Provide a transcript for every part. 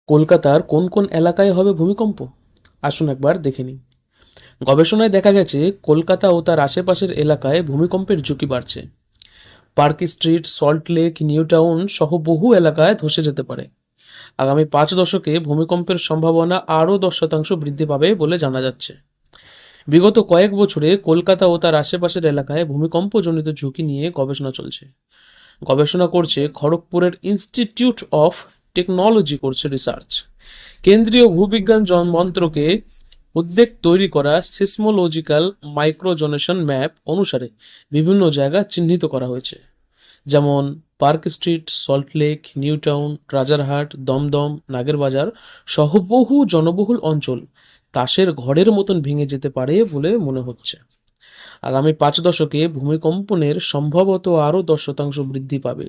কলকাতার কোন কোন এলাকায় হবে ভূমিকম্প? আসুন একবার দেখে নিই। গবেষণায় দেখা গেছে কলকাতা ও তার আশেপাশের এলাকায় ভূমিকম্পের ঝুঁকি বাড়ছে। Park Street, Salt Lake, New town সহ বহু এলাকায় ধসে যেতে পারে। আগামী 5 দশকে ভূমিকম্পের সম্ভাবনা আরও 10% বৃদ্ধি পাবে বলে জানা যাচ্ছে। বিগত কয়েক বছরে কলকাতা ও তার আশেপাশের এলাকায় ভূমিকম্পজনিত ঝুঁকি নিয়ে গবেষণা চলছে। গবেষণা করছে খড়গপুরের ইনস্টিটিউট অফ টেকনোলজি, করছে রিসার্চ। কেন্দ্রীয় ভূবিজ্ঞান মন্ত্রকে উদ্বেগ তৈরি করা সিসমোলজিক্যাল মাইক্রোজোনেশন ম্যাপ অনুসারে বিভিন্ন জায়গা চিহ্নিত করা হয়েছে, যেমন Park Street, Salt Lake, New Town, Rajarhat, Dum Dum, Nagerbazar সহ বহু জনবহুল অঞ্চল তাসের ঘরের মতন ভেঙে যেতে পারে বলে মনে হচ্ছে। আগামী 5 দশকে ভূমিকম্পনের সম্ভবত আরও 10% বৃদ্ধি পাবে।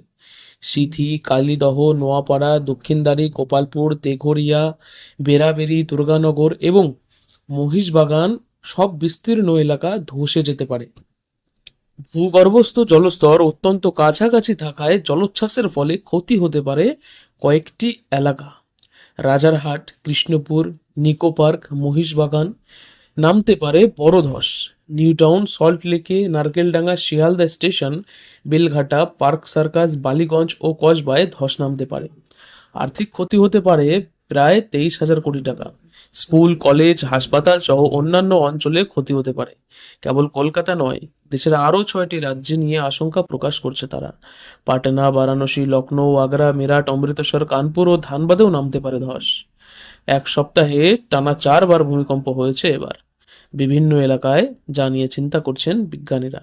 সিথি, কালিদহ, নোয়াপাড়া, দক্ষিণদ্বারী, গোপালপুর, তেঘরিয়া, বেড়াবেড়ি, দুর্গানগর এবং মহিষবাগান সব বিস্তীর্ণ এলাকা ধসে যেতে পারে। ভূগর্ভস্থ জলস্তর অত্যন্ত কাছাকাছি থাকায় জলোচ্ছ্বাসের ফলে ক্ষতি হতে পারে কয়েকটি এলাকা। রাজারহাট, কৃষ্ণপুর, নিকো পার্ক, মহিষবাগান নামতে পারে বড় ধস। নিউ টাউন, সল্ট লেকে, Narkeldanga, Sealdah station, Beleghata, park circus, Ballygunge ও কসবায় ধস নামতে পারে। আর্থিক ক্ষতি হতে পারে প্রায় 23,000 কোটি টাকা। স্কুল, কলেজ, হাসপাতাল সহ অন্যান্য অঞ্চলে ক্ষতি হতে পারে। কেবল কলকাতা নয়, দেশের আরও 6টি রাজ্যে নিয়ে আশঙ্কা প্রকাশ করছে তারা। পাটনা, বারাণসী, লখনৌ, আগ্রা, মিরাট, অমৃতসর, কানপুর ও ধানবাদেও নামতে পারে ধস। এক সপ্তাহে টানা 4বার ভূমিকম্প হয়েছে এবার বিভিন্ন এলাকায়, যা নিয়ে চিন্তা করছেন বিজ্ঞানীরা।